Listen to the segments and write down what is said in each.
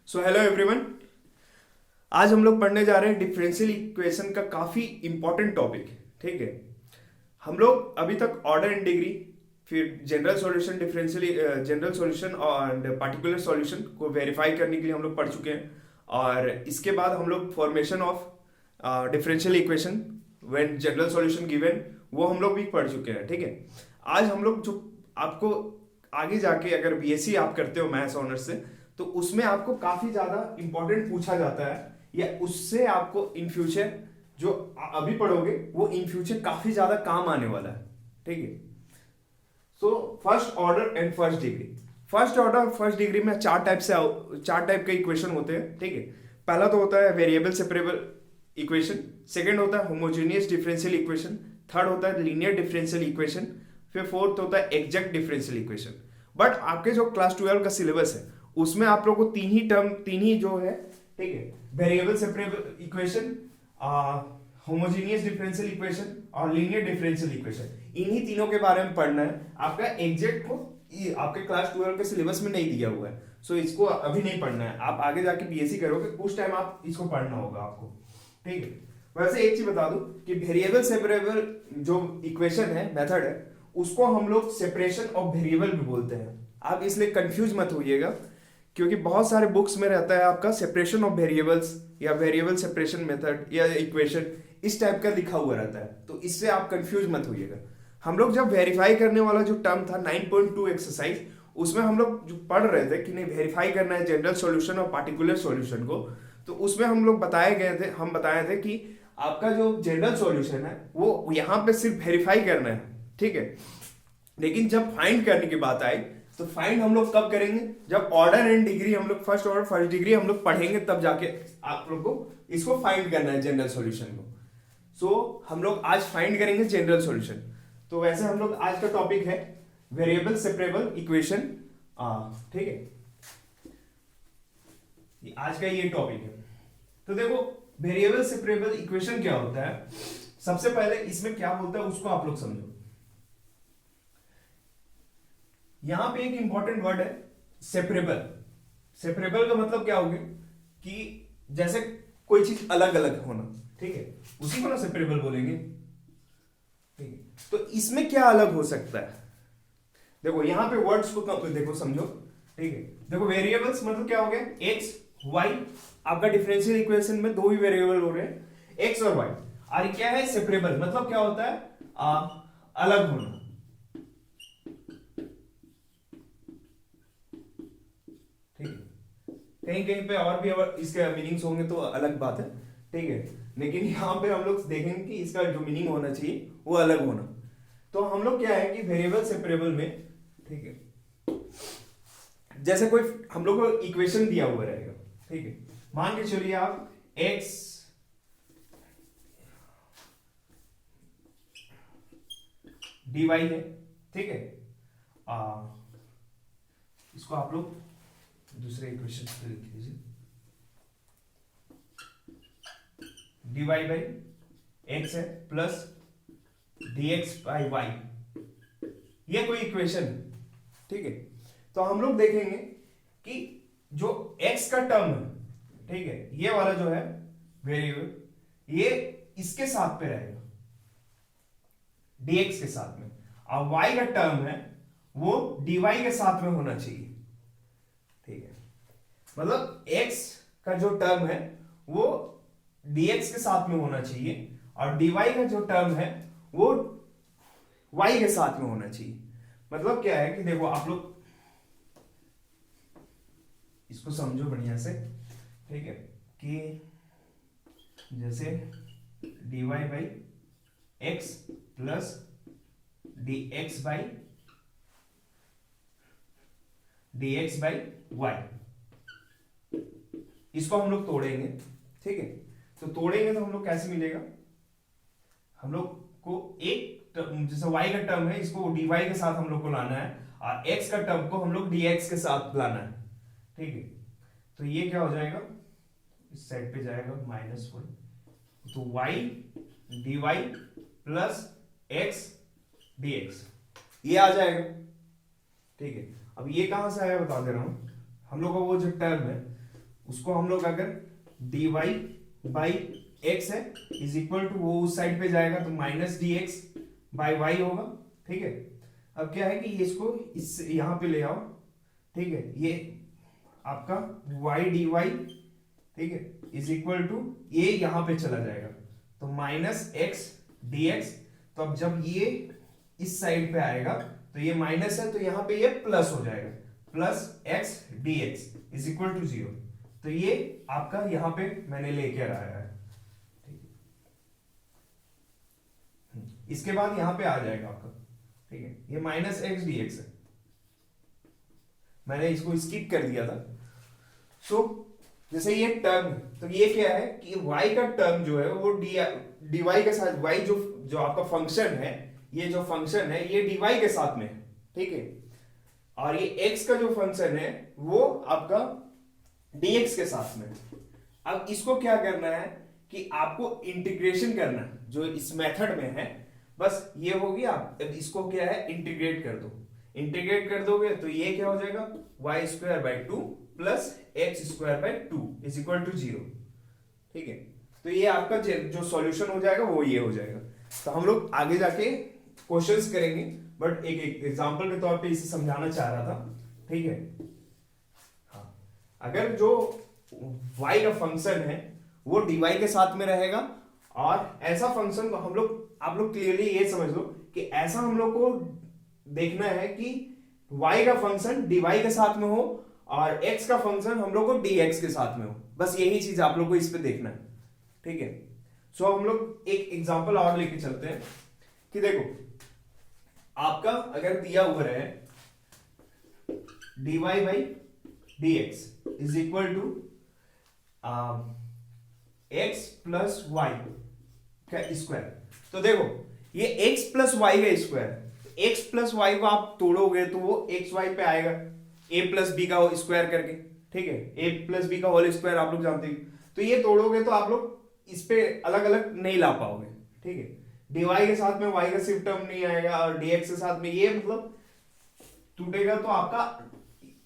So hello everyone. आज हम लोग पढ़ने जा रहे हैं डिफरेंशियल इक्वेशन का काफ़ी इंपॉर्टेंट टॉपिक। ठीक है, हम लोग अभी तक ऑर्डर एंड डिग्री, फिर general solution, differential general solution और पार्टिकुलर सॉल्यूशन को वेरीफाई करने के लिए हम लोग पढ़ चुके हैं। और इसके बाद हम लोग formation of differential equation when general solution given, वो हम लोग भी पढ़ चुके हैं। ठीक है, आज हम लोग जो आपको आगे जाके अगर बीएससी आप करते हो मैथ्स ऑनर्स से, तो उसमें आपको काफी ज्यादा इंपॉर्टेंट पूछा जाता है, या उससे आपको इन फ्यूचर जो अभी पढ़ोगे वो इन फ्यूचर काफी ज्यादा काम आने वाला है। ठीक है, so first order and first degree. First order और फर्स्ट डिग्री में चार टाइप के इक्वेशन होते हैं। ठीक है, पहला तो होता है वेरिएबल सेपरेबल इक्वेशन, सेकंड होता है होमोजेनियस डिफरेंशियल इक्वेशन, थर्ड होता है लीनियर डिफरेंशियल इक्वेशन, फिर फोर्थ होता है एग्जैक्ट डिफरेंशियल इक्वेशन। बट आपके जो क्लास 12 का सिलेबस है उसमें आप लोग को तीन ही जो है, ठीक है, variable separable equation, homogeneous differential equation और लीनियर डिफरेंशियल इक्वेशन, इन्हीं तीनों के बारे में पढ़ना है। आपका एग्जैक्ट को आपके क्लास 12 के सिलेबस में नहीं दिया हुआ है, सो इसको अभी नहीं पढ़ना है। आप आगे जाके बीएससी करोगे उस टाइम आप इसको पढ़ना होगा आपको। ठीक है, वैसे एक चीज बता दूं कि वेरिएबल सेपरेबल जो इक्वेशन है, मेथड है, उसको हम लोग सेपरेशन ऑफ वेरिएबल भी बोलते हैं। आप इसलिए कंफ्यूज मत होइएगा, क्योंकि बहुत सारे बुक्स में रहता है आपका सेपरेशन ऑफ वेरिएबल्स या वेरिएबल सेपरेशन मेथड या इक्वेशन, इस टाइप का लिखा हुआ रहता है, तो इससे आप कंफ्यूज मत होइएगा। हम लोग जब वेरीफाई करने वाला जो टर्म था 9.2 एक्सरसाइज, उसमें हम लोग जो पढ़ रहे थे कि नहीं वेरीफाई करना है जनरल सॉल्यूशन और पार्टिकुलर सॉल्यूशन को, तो उसमें हम बताए थे कि आपका जो जनरल सॉल्यूशन है वो यहाँ पे सिर्फ वेरीफाई करना है। ठीक है, लेकिन जब फाइंड करने की बात आई तो फाइंड हम लोग कब करेंगे, जब ऑर्डर एंड डिग्री हम लोग फर्स्ट ऑर्डर फर्स्ट डिग्री हम लोग पढ़ेंगे, तब जाके आप लोग को इसको फाइंड करना है जनरल सॉल्यूशन को। सो हम लोग आज फाइंड करेंगे जनरल सॉल्यूशन। तो वैसे हम लोग आज का टॉपिक है वेरिएबल सेपरेबल इक्वेशन। ठीक है, आज का ये टॉपिक है। तो देखो वेरिएबल सेपरेबल इक्वेशन क्या होता है, सबसे पहले इसमें क्या बोलता है उसको आप लोग समझो। यहां पे एक इंपॉर्टेंट वर्ड है सेपरेबल। सेपरेबल का मतलब क्या हो गया कि जैसे कोई चीज अलग अलग होना, ठीक है, उसी को ना सेपरेबल बोलेंगे। ठीक है, तो इसमें क्या अलग हो सकता है, देखो यहां पे वर्ड्स को देखो समझो। ठीक है, देखो वेरिएबल्स मतलब क्या हो गया, एक्स वाई। आपका डिफरेंशियल इक्वेशन में दो ही वेरिएबल हो रहे हैं, एक्स और वाई। और क्या है सेपरेबल, मतलब क्या होता है, अलग होना। ठीक है, कहीं कहीं पे और भी इसके मीनिंग्स होंगे तो अलग बात है। ठीक है, लेकिन यहाँ पे हम लोग देखेंगे कि इसका जो मीनिंग होना चाहिए वो अलग होना। तो हम लोग क्या है कि वेरिएबल सेपरेबल में, ठीक है, जैसे कोई हम लोग को इक्वेशन दिया हुआ रहेगा। ठीक है, मान के चलिए आप x dy है। ठीक है, इसको आप लोग दूसरे इक्वेशन पे लिख लीजिए, dy बाई एक्स है प्लस dx बाई वाई, ये कोई इक्वेशन है। ठीक है, तो हम लोग देखेंगे कि जो x का टर्म है, ठीक है, ये वाला जो है वेरिएबल, ये इसके साथ पे रहेगा dx के साथ में, और y का टर्म है वो dy के साथ में होना चाहिए। ठीक है, मतलब x का जो टर्म है वो dx के साथ में होना चाहिए, और dy का जो टर्म है वो y के साथ में होना चाहिए। मतलब क्या है कि देखो आप लोग इसको समझो बढ़िया से। ठीक है, कि जैसे dy by x plus dx by y, इसको हम लोग तोड़ेंगे। ठीक है, तो तोड़ेंगे तो हम लोग कैसे मिलेगा, हम लोग को एक जैसे y का टर्म है इसको dy के साथ हम लोग को लाना है, और x का टर्म को हम लोग dx के साथ लाना है। ठीक है, तो ये क्या हो जाएगा, इस साइड पे जाएगा -1, तो y dy plus x dx ये आ जाएगा। ठीक है, अब ये कहां से आया बता दे रहा हूं, हम लोग का वो जो टर्म है उसको हम लोग अगर dy बाई एक्स है इज इक्वल टू, वो उस साइड पे जाएगा तो minus d x by y होगा, ठीक है। अब क्या है कि ये इसको इस यहां पे ले आओ, ठीक है, ये आपका y dy, ठीक है, इज इक्वल टू ये यहां पे चला जाएगा तो माइनस एक्स डी एक्स। तो अब जब ये इस साइड पे आएगा तो ये माइनस है तो यहां पे ये प्लस हो जाएगा, plus x d x is equal to 0। तो ये आपका यहां पे मैंने लेके आया है, ठीक है। इसके बाद यहां पे आ जाएगा आपका, ठीक है, ये माइनस एक्स डी एक्स है, मैंने इसको स्किप कर दिया था। सो जैसे ये टर्म, तो ये क्या है कि y का टर्म जो है वो dy के साथ, y जो आपका फंक्शन है, ये जो फंक्शन है ये dy के साथ में है, ठीक है, और ये x का जो फंक्शन है वो आपका dx के साथ में। अब इसको क्या करना है कि आपको इंटीग्रेशन करना है, जो इस मेथड में है, बस ये हो गया। अब इसको क्या है, इंटीग्रेट कर दो। इंटीग्रेट कर दोगे तो ये क्या हो जाएगा, y square by two plus x square by two is equal to 0, ठीक है। तो ये आपका जो सॉल्यूशन हो जाएगा वो ये हो जाएगा। तो हम लोग आगे जाके क्वेश्चंस करेंगे, बट एक एग्जांपल के तौर पे इसे समझाना चाह रहा था, ठीक है। हाँ, अगर जो y का फंक्शन है वो dy के साथ में रहेगा, और ऐसा फंक्शन को हम लोग, आप लोग क्लियरली ये समझ लो कि ऐसा हम लोग को देखना है कि y का फंक्शन dy के साथ में हो और x का फंक्शन हम लोग को dx के साथ में हो, बस यही चीज आप लोग को इस पे देखना है, ठीक है। सो हम लोग एक एग्जांपल और लेके चलते हैं कि देखो आपका अगर दिया हुआ है dy by dx is equal to x plus y का स्क्वायर। तो देखो ये x प्लस वाई का स्क्वायर, x प्लस वाई को आप तोड़ोगे तो वो एक्स वाई पे आएगा, a प्लस बी का स्क्वायर करके, ठीक है, a प्लस बी का होल स्क्वायर आप लोग जानते हैं। तो ये तोड़ोगे तो आप लोग इस पे अलग अलग नहीं ला पाओगे, ठीक है। dy के साथ में y का सिर्फ टर्म नहीं आएगा और dx के साथ में ये मतलब टूटेगा, तो आपका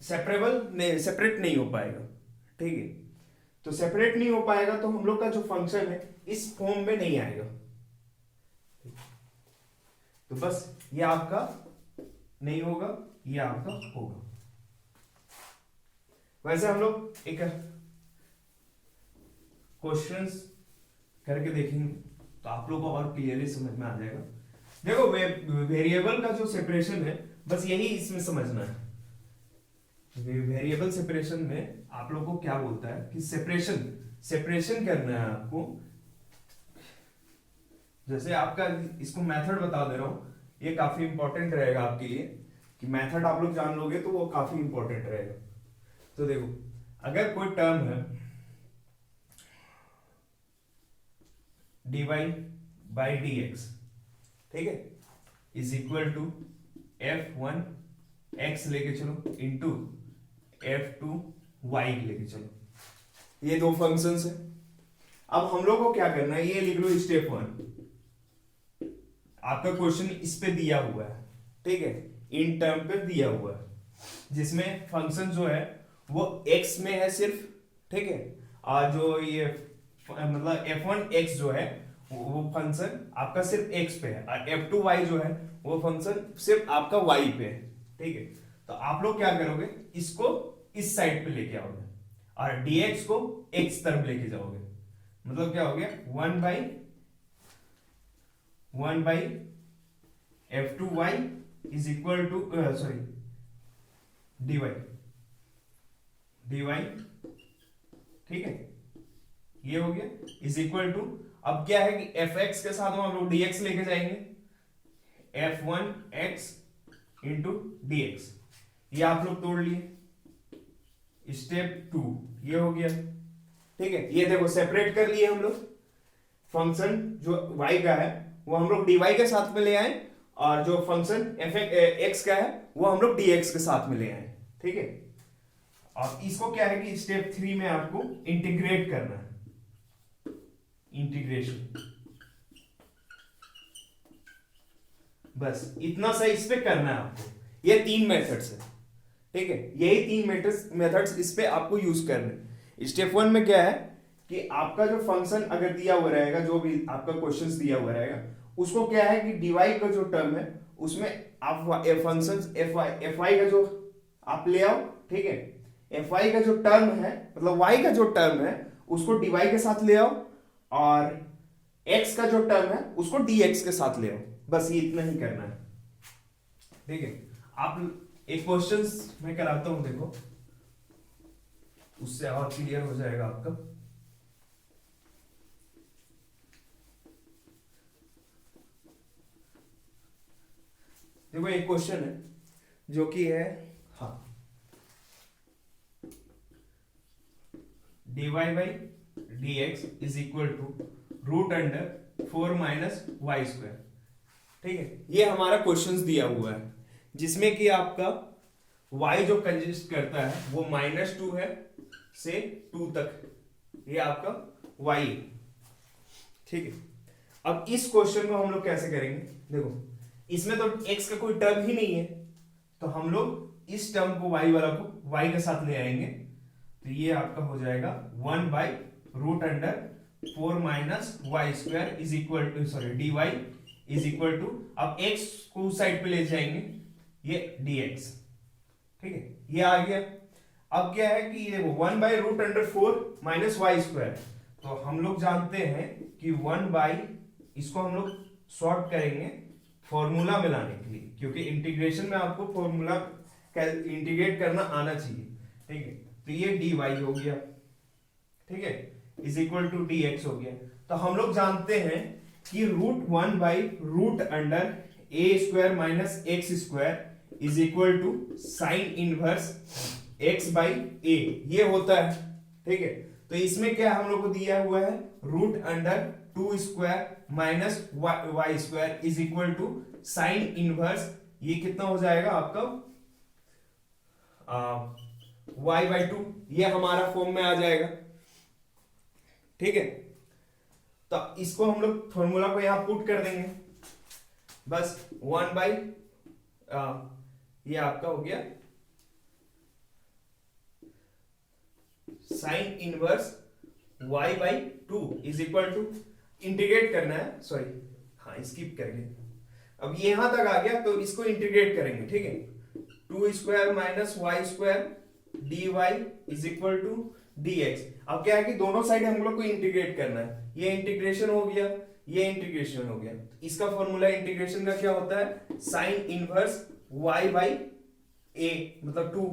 सेपरेट नहीं हो पाएगा, ठीक है। तो सेपरेट नहीं हो पाएगा तो हम लोग का जो फंक्शन है इस फॉर्म में नहीं आएगा। तो बस ये आपका नहीं होगा, ये आपका होगा। वैसे हम लोग एक क्वेश्चंस करके देखेंगे तो आप लोगों को और क्लियरली समझ में आ जाएगा। देखो वेरिएबल का जो सेपरेशन है बस यही इसमें समझना है। वेरिएबल सेपरेशन में आप लोग को क्या बोलता है कि सेपरेशन करना है आपको। जैसे आपका इसको मेथड बता दे रहा हूं, ये काफी इंपॉर्टेंट रहेगा आपके लिए कि मेथड आप लोग जान लोगे तो वो काफी इंपॉर्टेंट रहेगा। तो देखो अगर कोई टर्म है dy बाई डी एक्स, ठीक है, is equal to f1 x लेके चलो इंटू f2 y लेके चलो, ये दो फंक्शंस है। अब हम लोग को क्या करना है, ये लिख लो स्टेप 1। आपका क्वेश्चन इस पे दिया हुआ है, ठीक है, इन टर्म पे दिया हुआ है, जिसमें फंक्शन जो है वो x में है सिर्फ, ठीक है, और जो ये मतलब f1 x जो है वो फंक्शन आपका सिर्फ x पे है, और f2 y जो है वो फंक्शन सिर्फ आपका y पे है, ठीक है। तो आप लोग क्या करोगे, इसको इस साइड पे लेके आओगे और dx को x तरफ लेके जाओगे। मतलब क्या हो गया, 1 by f2y is equal to dy, ठीक है, ये हो गया इज इक्वल टू। अब क्या है कि fx के साथ हम लोग dx लेके जाएंगे, f1x इंटू dx, ये आप लोग तोड़ लिए। स्टेप 2 ये हो गया, ठीक है। ये देखो सेपरेट कर लिए हम लोग, फंक्शन जो y का है वो हम लोग dy के साथ में ले आए, और जो फंक्शन x का है वो हम लोग dx के साथ में ले आए, ठीक है। और इसको क्या है कि स्टेप 3 में आपको इंटीग्रेट करना है, इंटीग्रेशन, बस इतना सा इस पे करना है आपको। ये 3 मेथड्स है, ठीक है, यही 3 मेथड्स इस पे आपको यूज करने। स्टेप वन में क्या है कि आपका जो फंक्शन अगर दिया हुआ रहेगा, जो भी आपका क्वेश्चन दिया हुआ रहेगा, उसको क्या है कि dy का जो टर्म है उसमें आप फंक्शन fy का जो आप ले आओ, ठीक है। fy का जो टर्म है मतलब y का जो टर्म है उसको dy के साथ ले आओ, और x का जो टर्म है उसको dx के साथ ले आओ। बस ये इतना ही करना है, ठीक है। आप एक क्वेश्चन मैं कराता हूं, देखो, उससे और क्लियर हो जाएगा आपका। देखो एक क्वेश्चन है जो कि है, हाँ, dy by d x is equal to root under 4 minus y square, ठीक है। ये हमारा क्वेश्चन दिया हुआ है जिसमें कि आपका y जो कंसिस्ट करता है वो -2 है से 2 तक, ये आपका y है, ठीक है। अब इस क्वेश्चन को हम लोग कैसे करेंगे, देखो इसमें तो x का कोई टर्म ही नहीं है, तो हम लोग इस टर्म को y वाला को y के साथ ले आएंगे, तो ये आपका हो जाएगा 1 by root under 4 minus y square is equal to, sorry, d y is equal to, अब x को उस साइड पे ले जाएंगे, ये dx, ठीक है, ये आ गया। अब क्या है कि ये 1 by root under 4 minus y square, तो हम लोग जानते हैं कि 1 बाई, इसको हम लोग सॉर्ट करेंगे फॉर्मूला में लाने के लिए, क्योंकि इंटीग्रेशन में आपको फॉर्मूला इंटीग्रेट करना आना चाहिए, ठीक है। तो ये dy हो गया, ठीक है, इज इक्वल टू dx हो गया। तो हम लोग जानते हैं कि root 1 by root under a square minus x square is equal to sine inverse x by a, ये होता है, ठीक है। तो इसमें क्या हम लोग को दिया हुआ है, root under 2 square minus y square is equal to sine inverse, ये कितना हो जाएगा आपका y बाई 2, ये हमारा फॉर्म में आ जाएगा, ठीक है। तो इसको हम लोग फॉर्मूला को यहां पुट कर देंगे, बस 1 बाई ये आपका हो गया sine inverse y by 2 is equal to, integrate करना है, सॉरी, हाँ स्किप करके, अब यहां तक आ गया तो इसको इंटीग्रेट करेंगे, ठीक है। 2 square minus y square dy is equal to dx। अब क्या है कि दोनों साइड हम लोग को इंटीग्रेट करना है, ये इंटीग्रेशन हो गया, ये इंटीग्रेशन हो गया। इसका फॉर्मूला इंटीग्रेशन का क्या होता है, sign inverse y by a, मतलब 2,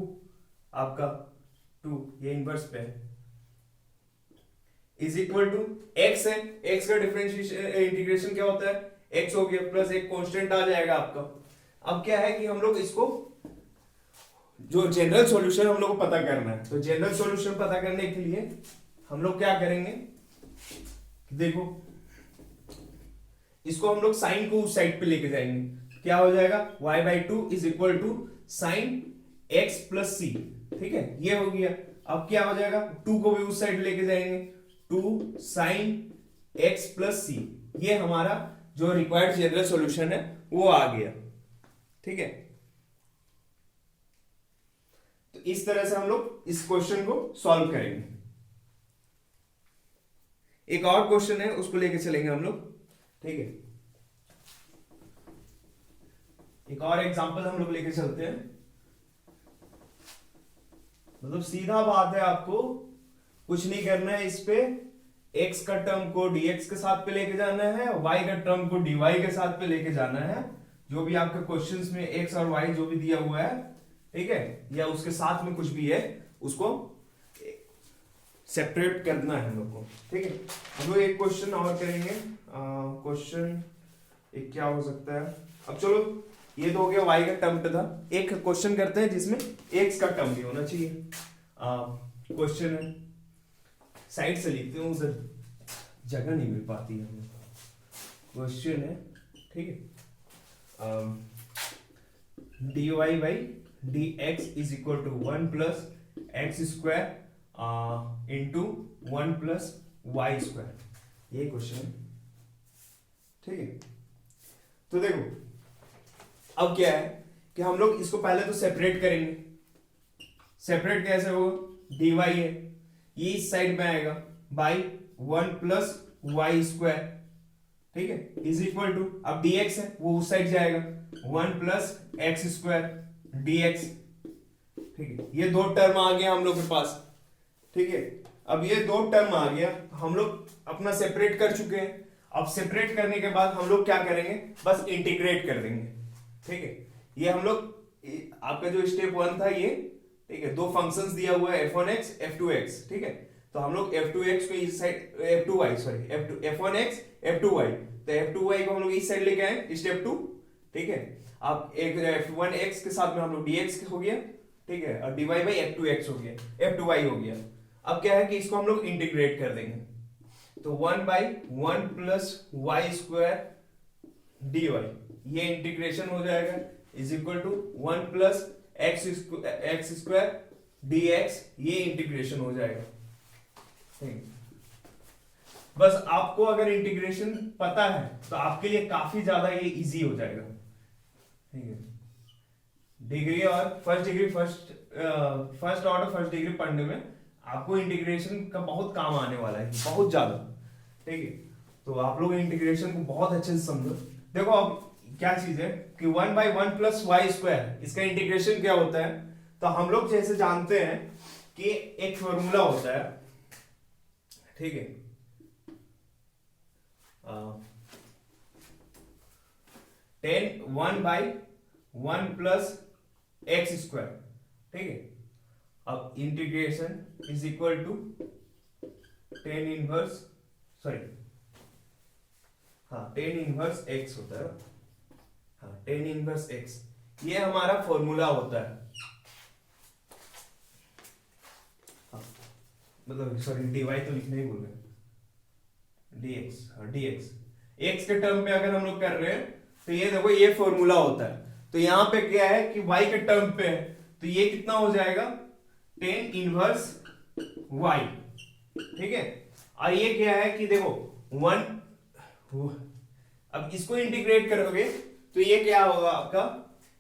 आपका 2, ये इनवर्स पे है, इज इक्वल टू x है, x का डिफरेंशिएशन इंटीग्रेशन क्या होता है, x हो गया प्लस एक कांस्टेंट आ जाएगा आपका। अब क्या है कि हम लोग इसको जो जनरल सॉल्यूशन हम लोग को पता करना है, तो जनरल सॉल्यूशन पता करने के लिए हम लोग क्या करेंगे, देखो इसको हम लोग साइन को उस साइड पे लेके जाएंगे, क्या हो जाएगा y by 2 is equal to sine x plus C, ठीक है, ये हो गया। अब क्या हो जाएगा, 2 को भी उस साइड लेके जाएंगे, 2 साइन x प्लस सी, ये हमारा जो रिक्वायर्ड जनरल सॉल्यूशन है वो आ गया, ठीक है। तो इस तरह से हम लोग इस क्वेश्चन को सॉल्व करेंगे। एक और क्वेश्चन है उसको लेके चलेंगे हम लोग, ठीक है। एक और एग्जांपल हम लोग लेके चलते हैं, मतलब सीधा बात है, आपको कुछ नहीं करना है, इस पे x का टर्म को dx के साथ पे लेके जाना है, y का टर्म को dy के साथ पे लेके जाना है, जो भी आपके क्वेश्चंस में x और y जो भी दिया हुआ है, ठीक है, या उसके साथ में कुछ भी है उसको सेपरेट करना है हम लोग को, ठीक है। हम लोग एक क्वेश्चन और करेंगे, क्वेश्चन एक क्या हो सकता है, अब चलो ये तो हो गया y का टर्म पे था, एक क्वेश्चन करते हैं जिसमें x का टर्म भी होना चाहिए। क्वेश्चन है, साइड से लिखते हूँ, उधर जगह नहीं मिल पाती है हमें। क्वेश्चन है, ठीक है, dy by dx is equal to 1 plus x square into 1 plus y square, ये क्वेश्चन है, ठीक है। तो देखो अब क्या है कि हम लोग इसको पहले तो सेपरेट करेंगे, सेपरेट कैसे होगा, dy है, ये इस साइड में आएगा बाई 1 प्लस वाई स्क्वायर, ठीक है, इज इक्वल टू, अब dx है वो उस साइड जाएगा 1 प्लस एक्स स्क्वायर dx, ठीक है, ये दो टर्म आ गया हम लोग के पास, ठीक है। अब ये दो टर्म आ गया, हम लोग अपना सेपरेट कर चुके हैं। अब सेपरेट करने के बाद हम लोग क्या करेंगे, बस इंटीग्रेट कर देंगे, ठीक है। ये हम लोग, आपका जो स्टेप 1 था ये, ठीक है, दो फंक्शंस दिया हुआ है f1x f2x, ठीक है, तो हम लोग f2x को इस side, f2y sorry, f1x f2y, तो f2y को हम लोग इस साइड लेके आए स्टेप 2, ठीक है। अब एक f1x के साथ में हम लोग dx हो गया, ठीक है, और dy बाई f2x हो गया, f2y हो गया। अब क्या है कि इसको हम लोग इंटीग्रेट कर देंगे, तो 1 by 1 plus y square dy, ये इंटीग्रेशन हो जाएगा is equal to 1 plus x square dx, ये इंटीग्रेशन हो जाएगा, ठीक। बस आपको अगर इंटीग्रेशन पता है तो आपके लिए काफी ज्यादा ये इजी हो जाएगा, ठीक है। डिग्री और फर्स्ट ऑर्डर फर्स्ट डिग्री पढ़ने में आपको इंटीग्रेशन का बहुत काम आने वाला है, बहुत ज्यादा, ठीक है। तो आप लोग इंटीग्रेशन को बहुत अच्छे से समझो। देखो अब क्या चीज है कि 1 बाई 1 प्लस वाई स्क्वायर, इसका इंटीग्रेशन क्या होता है, तो हम लोग जैसे जानते हैं कि एक फॉर्मूला होता है, ठीक है, tan 1 by 1 plus x square, ठीक है। अब integration is equal to tan inverse, sorry, हाँ, टेन इनवर्स एक्स होता है, हाँ, टेन इनवर्स एक्स, ये हमारा फॉर्मूला होता है, हाँ, मतलब सॉरी dy तो लिखना ही भूल गए, dx, हाँ, dx, x के टर्म पे अगर हम लोग कर रहे हैं तो ये देखो ये फॉर्मूला होता है, तो यहां पे क्या है कि y के टर्म पे है, तो ये कितना हो जाएगा, टेन इनवर्स y, ठीक है। और ये क्या है कि देखो 1, अब इसको इंटीग्रेट करोगे तो ये क्या होगा आपका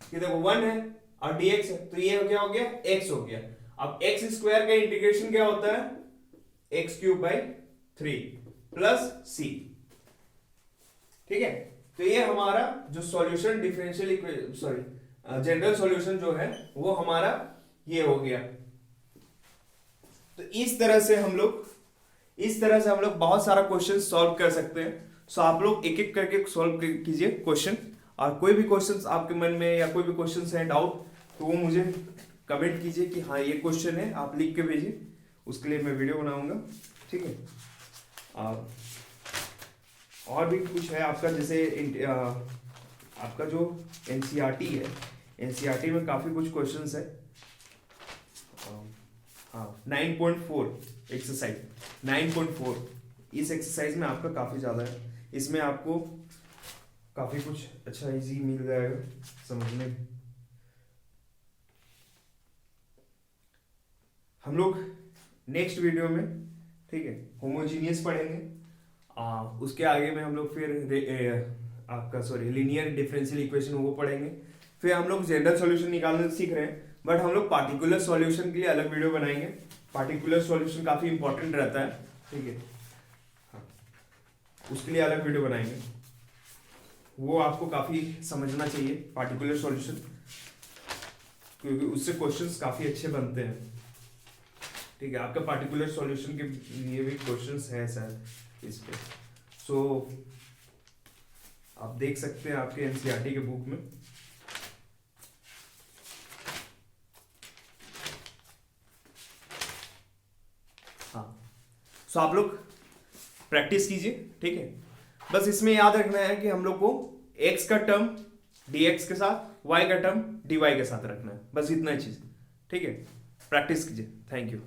कि देखो 1 है और dx है, तो ये क्या हो गया, x हो गया। अब x स्क्वायर का इंटीग्रेशन क्या होता है, x cube by 3 plus c, ठीक है। तो ये हमारा जो solution differential sorry general solution जो है वो हमारा ये हो गया। तो इस तरह से हम लोग बहुत सारा क्वेश्चन सॉल्व कर सकते हैं। सो आप लोग एक एक करके सॉल्व कीजिए क्वेश्चन, और कोई भी क्वेश्चंस आपके मन में या कोई भी क्वेश्चन है डाउट तो वो मुझे कमेंट कीजिए कि हाँ ये क्वेश्चन है, आप लिख के भेजिए, उसके लिए मैं वीडियो बनाऊंगा, ठीक है। और भी कुछ है आपका, जैसे आपका जो एनसीईआरटी है, एनसीईआरटी में काफी कुछ क्वेश्चंस है। हाँ, 9.4 एक्सरसाइज 9.4, इस एक्सरसाइज में आपका काफी ज्यादा है, इसमें आपको काफी कुछ अच्छा इजी मिल जाएगा समझने। हम लोग नेक्स्ट वीडियो में, ठीक है, होमोजीनियस पढ़ेंगे, उसके आगे में हम लोग फिर आपका सॉरी लीनियर डिफरेंशियल इक्वेशन वो पढ़ेंगे, फिर हम लोग जनरल सॉल्यूशन निकालना सीख रहे हैं, बट हम लोग पार्टिकुलर सॉल्यूशन के लिए अलग वीडियो बनाएंगे। पार्टिकुलर सॉल्यूशन काफी इंपॉर्टेंट रहता है, ठीक है, हाँ, उसके लिए अलग वीडियो बनाएंगे, वो आपको काफी समझना चाहिए पार्टिकुलर सॉल्यूशन, क्योंकि उससे क्वेश्चंस काफी अच्छे बनते हैं, ठीक है। आपका पार्टिकुलर सॉल्यूशन के लिए भी क्वेश्चंस है सर इस पे, सो आप देख सकते हैं आपके एनसीईआरटी के बुक में। हाँ, सो आप लोग प्रैक्टिस कीजिए, ठीक है। बस इसमें याद रखना है कि हम लोग को x का टर्म dx के साथ, y का टर्म dy के साथ रखना है, बस इतना ही चीज, ठीक है। प्रैक्टिस कीजिए, थैंक यू।